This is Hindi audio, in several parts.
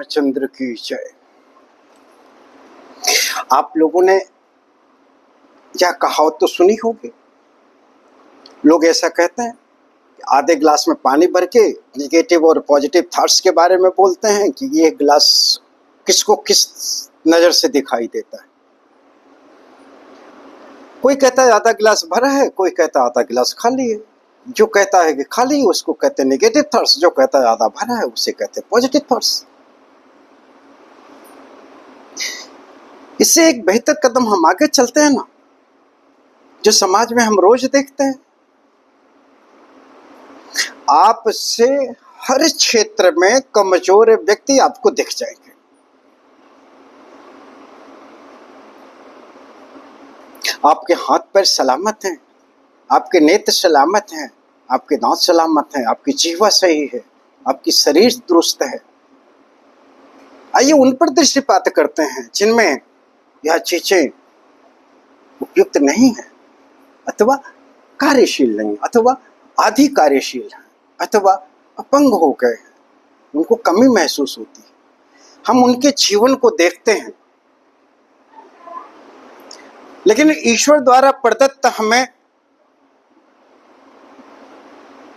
रामचंद्र की जय। आप लोगों ने यह कहावत तो सुनी होगी। लोग ऐसा कहते हैं कि आधे ग्लास में पानी भर के निगेटिव और पॉजिटिव थॉट्स के बारे में बोलते हैं कि ये ग्लास किसको किस नजर से दिखाई देता है। कोई कहता है आधा गिलास भरा है, कोई कहता है आधा गिलास खाली है। जो कहता है कि खाली है उसको कहते हैं नेगेटिव थॉट्स, जो कहता है आधा भरा है उसे कहते हैं पॉजिटिव थॉट्स। इससे एक बेहतर कदम हम आगे चलते हैं ना, जो समाज में हम रोज देखते हैं। आपसे हर क्षेत्र में कमजोर व्यक्ति आपको दिख जाएंगे। आपके हाथ पैर सलामत हैं, आपके नेत्र सलामत हैं, आपके दांत सलामत हैं, आपकी जीवा सही है, आपकी शरीर दुरुस्त है। आइए उन पर दृष्टिपात करते हैं जिनमें यह चीजें उपयुक्त नहीं है, अथवा कार्यशील नहीं, अथवा आधी कार्यशील है, अथवा अपंग हो गए हैं, उनको कमी महसूस होती है। हम उनके जीवन को देखते हैं, लेकिन ईश्वर द्वारा प्रदत्त हमें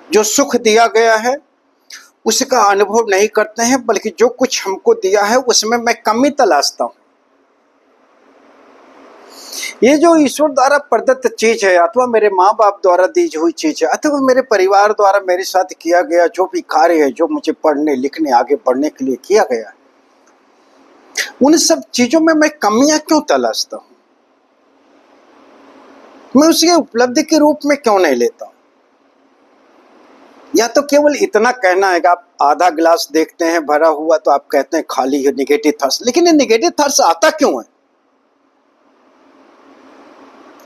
जो सुख दिया गया है उसका अनुभव नहीं करते हैं, बल्कि जो कुछ हमको दिया है उसमें मैं कमी तलाशता हूं। ये जो ईश्वर द्वारा प्रदत्त चीज है, अथवा मेरे माँ बाप द्वारा दी हुई चीज है, अथवा मेरे परिवार द्वारा मेरे साथ किया गया जो भी कार्य है, जो मुझे पढ़ने लिखने आगे बढ़ने के लिए किया गया है, उन सब चीजों में मैं कमियां क्यों तलाशता हूं? मैं उसके उपलब्धि के रूप में क्यों नहीं लेता हूं? या तो केवल इतना कहना है कि आप आधा गिलास देखते हैं भरा हुआ तो आप कहते हैं खाली है, निगेटिव थॉट्स। लेकिन ये निगेटिव थॉट्स आता क्यों है?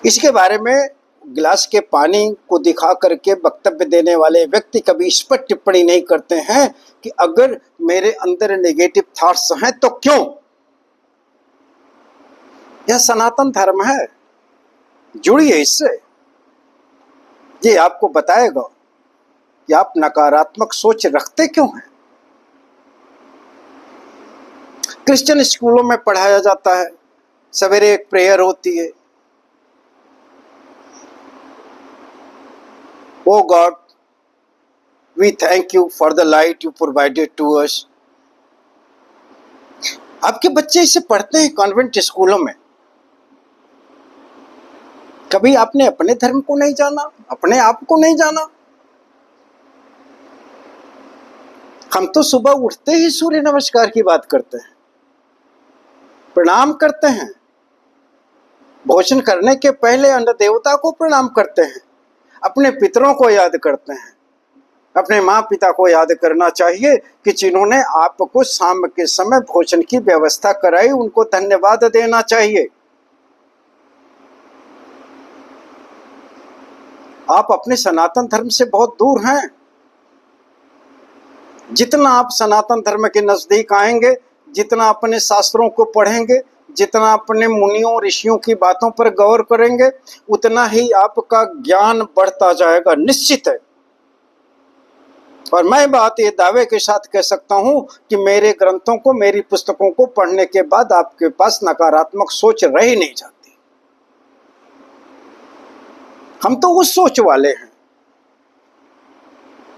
इसके बारे में गिलास के पानी को दिखा करके वक्तव्य देने वाले व्यक्ति कभी इस पर टिप्पणी नहीं करते हैं कि अगर मेरे अंदर नेगेटिव थॉट्स हैं तो क्यों? यह सनातन धर्म है, जुड़िए इससे। ये आपको बताएगा कि आप नकारात्मक सोच रखते क्यों हैं। क्रिश्चियन स्कूलों में पढ़ाया जाता है, सवेरे एक प्रेयर होती है, Oh God, we thank you for the light you provided to us. आपके बच्चे इसे पढ़ते हैं कॉन्वेंट स्कूलों में। कभी आपने अपने धर्म को नहीं जाना, अपने आप को नहीं जाना। हम तो सुबह उठते ही सूर्य नमस्कार की बात करते हैं, प्रणाम करते हैं, भोजन करने के पहले अन्न देवता को प्रणाम करते हैं, अपने पितरों को याद करते हैं। अपने माँ पिता को याद करना चाहिए कि जिन्होंने आपको शाम के समय भोजन की व्यवस्था कराई, उनको धन्यवाद देना चाहिए। आप अपने सनातन धर्म से बहुत दूर हैं। जितना आप सनातन धर्म के नजदीक आएंगे, जितना अपने शास्त्रों को पढ़ेंगे, जितना अपने मुनियों ऋषियों की बातों पर गौर करेंगे, उतना ही आपका ज्ञान बढ़ता जाएगा, निश्चित है। और मैं बात ये दावे के साथ कह सकता हूं कि मेरे ग्रंथों को, मेरी पुस्तकों को पढ़ने के बाद आपके पास नकारात्मक सोच रह ही नहीं जाती। हम तो उस सोच वाले हैं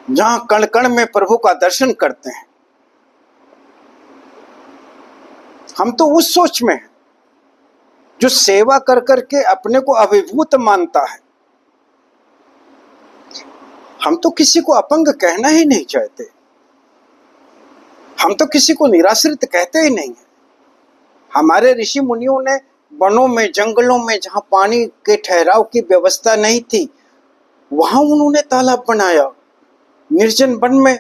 जहां कण कण में प्रभु का दर्शन करते हैं। हम तो उस सोच में हैं जो सेवा कर करके अपने को अभिभूत मानता है। हम तो किसी को अपंग कहना ही नहीं चाहते, हम तो किसी को निराश्रित कहते ही नहीं है। हमारे ऋषि मुनियों ने वनों में, जंगलों में, जहां पानी के ठहराव की व्यवस्था नहीं थी, वहां उन्होंने तालाब बनाया, निर्जन वन में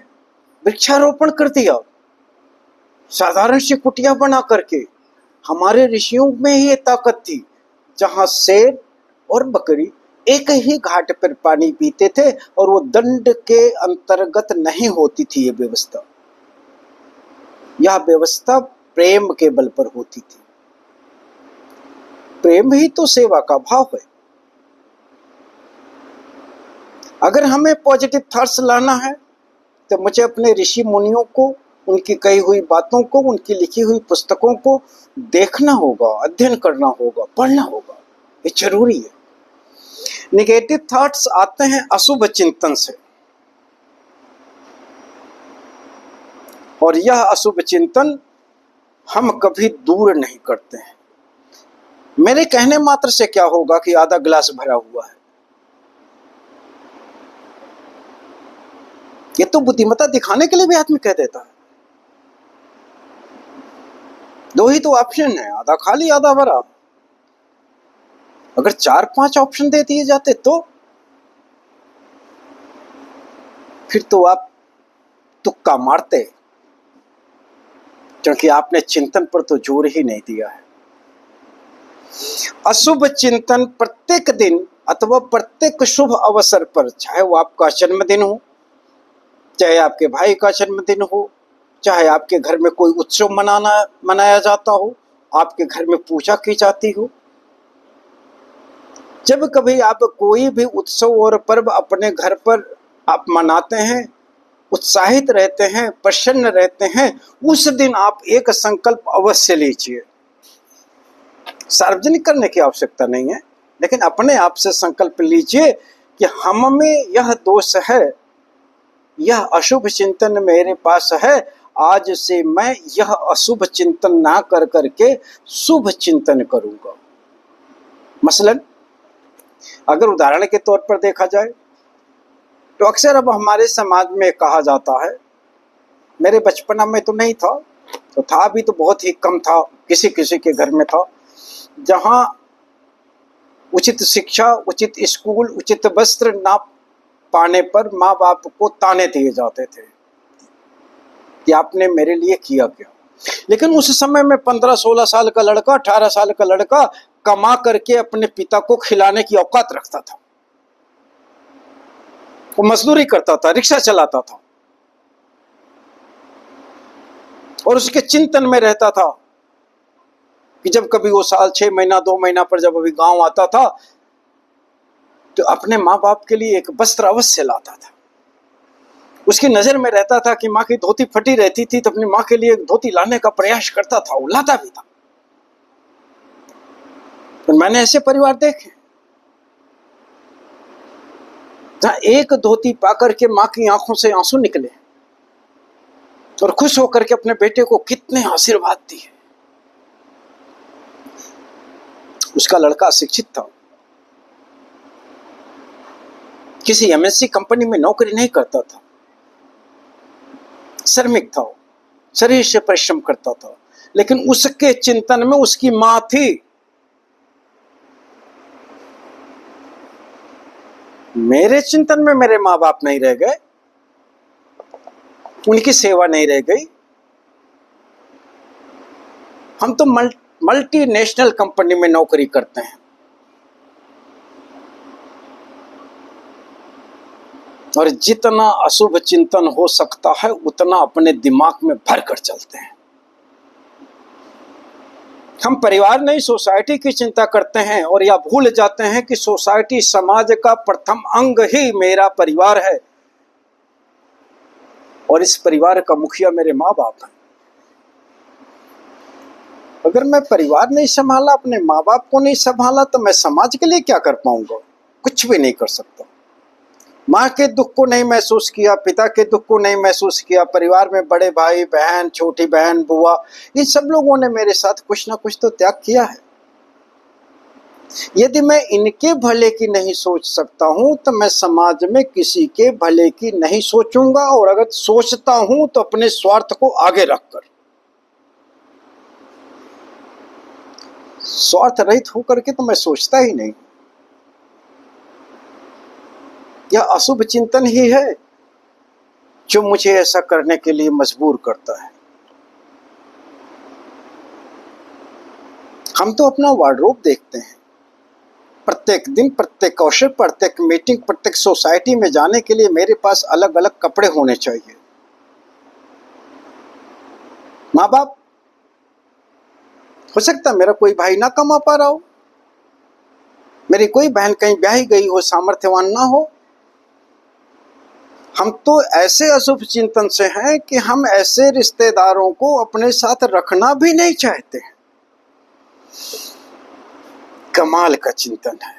वृक्षारोपण कर दिया, साधारण सी कुटिया बना करके। हमारे ऋषियों में ही ये ताकत थी, जहां शेर और बकरी एक ही घाट पर पानी पीते थे और वो दंड के अंतर्गत नहीं होती थी। ये व्यवस्था, यह व्यवस्था प्रेम के बल पर होती थी। प्रेम ही तो सेवा का भाव है। अगर हमें पॉजिटिव थॉट्स लाना है तो मुझे अपने ऋषि मुनियों को, उनकी कही हुई बातों को, उनकी लिखी हुई पुस्तकों को देखना होगा, अध्ययन करना होगा, पढ़ना होगा, ये जरूरी है। नेगेटिव थॉट्स आते हैं अशुभ चिंतन से, और यह अशुभ चिंतन हम कभी दूर नहीं करते हैं। मेरे कहने मात्र से क्या होगा कि आधा गिलास भरा हुआ है, ये तो बुद्धिमत्ता दिखाने के लिए भी आदमी कह देता है। दो ही तो ऑप्शन है, आधा खाली आधा भरा। अगर 4-5 ऑप्शन दे दिए जाते तो फिर तो आप तुक्का मारते, क्योंकि आपने चिंतन पर तो जोर ही नहीं दिया है। अशुभ चिंतन प्रत्येक दिन अथवा प्रत्येक शुभ अवसर पर, चाहे वो आपका जन्मदिन हो, चाहे आपके भाई का जन्मदिन हो, चाहे आपके घर में कोई उत्सव मनाया जाता हो, आपके घर में पूजा की जाती हो, जब कभी आप कोई भी उत्सव और पर्व अपने घर पर आप मनाते हैं, उत्साहित रहते हैं, प्रसन्न रहते हैं, उस दिन आप एक संकल्प अवश्य लीजिए। सार्वजनिक करने की आवश्यकता नहीं है, लेकिन अपने आप से संकल्प लीजिए कि हम में यह दोष है, यह अशुभ चिंतन मेरे पास है, आज से मैं यह अशुभ चिंतन ना कर करके शुभ चिंतन करूंगा। मसलन अगर उदाहरण के तौर पर देखा जाए तो अक्सर अब हमारे समाज में कहा जाता है, मेरे बचपना में तो नहीं था, तो था भी तो बहुत ही कम था, किसी किसी के घर में था, जहां उचित शिक्षा, उचित स्कूल, उचित वस्त्र ना पाने पर माँ बाप को ताने दिए जाते थे कि आपने मेरे लिए किया क्या। लेकिन उस समय में 15-16 साल का लड़का, 18 साल का लड़का कमा करके अपने पिता को खिलाने की औकात रखता था। वो मजदूरी करता था, रिक्शा चलाता था, और उसके चिंतन में रहता था कि जब कभी वो साल 6 महीना 2 महीना पर जब अभी गांव आता था तो अपने माँ बाप के लिए एक वस्त्र अवश्य लाता था। उसकी नजर में रहता था कि माँ की धोती फटी रहती थी तो अपनी माँ के लिए एक धोती लाने का प्रयास करता था, वो लाता भी था। तो मैंने ऐसे परिवार देखे जहां एक धोती पाकर के माँ की आंखों से आंसू निकले और खुश होकर के अपने बेटे को कितने आशीर्वाद दिए। उसका लड़का शिक्षित था, किसी एमएनसी कंपनी में नौकरी नहीं करता था, श्रमिक था, शरीर से परिश्रम करता था, लेकिन उसके चिंतन में उसकी मां थी। मेरे चिंतन में मेरे माँ बाप नहीं रह गए, उनकी सेवा नहीं रह गई। हम तो मल्टीनेशनल कंपनी में नौकरी करते हैं और जितना अशुभ चिंतन हो सकता है उतना अपने दिमाग में भर कर चलते हैं। हम परिवार नहीं सोसाइटी की चिंता करते हैं और या भूल जाते हैं कि सोसाइटी, समाज का प्रथम अंग ही मेरा परिवार है और इस परिवार का मुखिया मेरे माँ बाप हैं। अगर मैं परिवार नहीं संभाला, अपने माँ बाप को नहीं संभाला, तो मैं समाज के लिए क्या कर पाऊंगा? कुछ भी नहीं कर सकता। माँ के दुख को नहीं महसूस किया, पिता के दुख को नहीं महसूस किया, परिवार में बड़े भाई बहन, छोटी बहन, बुआ, इन सब लोगों ने मेरे साथ कुछ ना कुछ तो त्याग किया है। यदि मैं इनके भले की नहीं सोच सकता हूं तो मैं समाज में किसी के भले की नहीं सोचूंगा, और अगर सोचता हूं तो अपने स्वार्थ को आगे रखकर। स्वार्थ रहित होकर के तो मैं सोचता ही नहीं। यह अशुभ चिंतन ही है जो मुझे ऐसा करने के लिए मजबूर करता है। हम तो अपना वार्डरोब देखते हैं, प्रत्येक दिन, प्रत्येक अवसर, प्रत्येक मीटिंग, प्रत्येक सोसाइटी में जाने के लिए मेरे पास अलग अलग कपड़े होने चाहिए। माँ बाप, हो सकता है मेरा कोई भाई ना कमा पा रहा हो, मेरी कोई बहन कहीं ब्याही गई हो, सामर्थ्यवान ना हो, हम तो ऐसे अशुभ चिंतन से हैं कि हम ऐसे रिश्तेदारों को अपने साथ रखना भी नहीं चाहते हैं। कमाल का चिंतन है।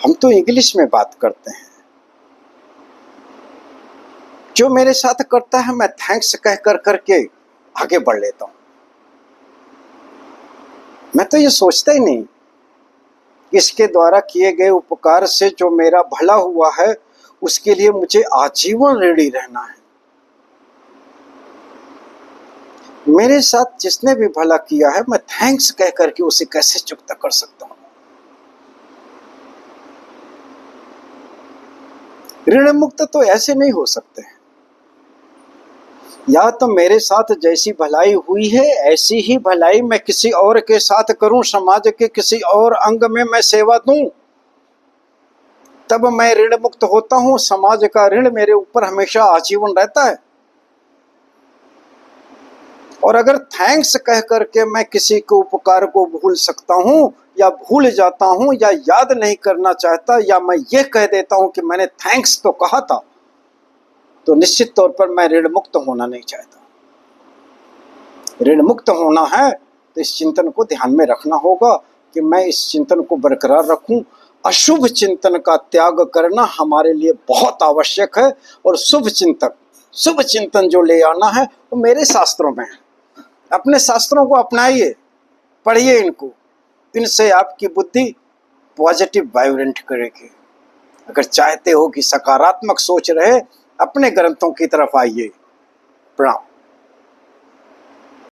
हम तो इंग्लिश में बात करते हैं। जो मेरे साथ करता है मैं थैंक्स कह कर करके आगे बढ़ लेता हूं। मैं तो ये सोचता ही नहीं इसके द्वारा किए गए उपकार से जो मेरा भला हुआ है उसके लिए मुझे आजीवन ऋणी रहना है। मेरे साथ जिसने भी भला किया है मैं थैंक्स कह करके उसे कैसे चुकता कर सकता हूं। ऋण मुक्त तो ऐसे नहीं हो सकते हैं। या तो मेरे साथ जैसी भलाई हुई है ऐसी ही भलाई मैं किसी और के साथ करूं, समाज के किसी और अंग में मैं सेवा दूं, तब मैं ऋण मुक्त होता हूं। समाज का ऋण मेरे ऊपर हमेशा आजीवन रहता है। और अगर थैंक्स कह करके मैं किसी के उपकार को भूल सकता हूं या भूल जाता हूं या याद नहीं करना चाहता या मैं ये कह देता हूं कि मैंने थैंक्स तो कहा था, तो निश्चित तौर पर मैं ऋण मुक्त होना नहीं चाहता। ऋण मुक्त होना है तो इस चिंतन को ध्यान में रखना होगा कि मैं इस चिंतन को बरकरार रखूं। अशुभ चिंतन का त्याग करना हमारे लिए बहुत आवश्यक है। और शुभ चिंतन जो ले आना है वो मेरे शास्त्रों में है। अपने शास्त्रों को अपनाइए, पढ़िए इनको। इनसे आपकी बुद्धि पॉजिटिव वाइब्रेंट करेगी। अगर चाहते हो कि सकारात्मक सोच रहे, अपने ग्रंथों की तरफ आइए। प्रणाम।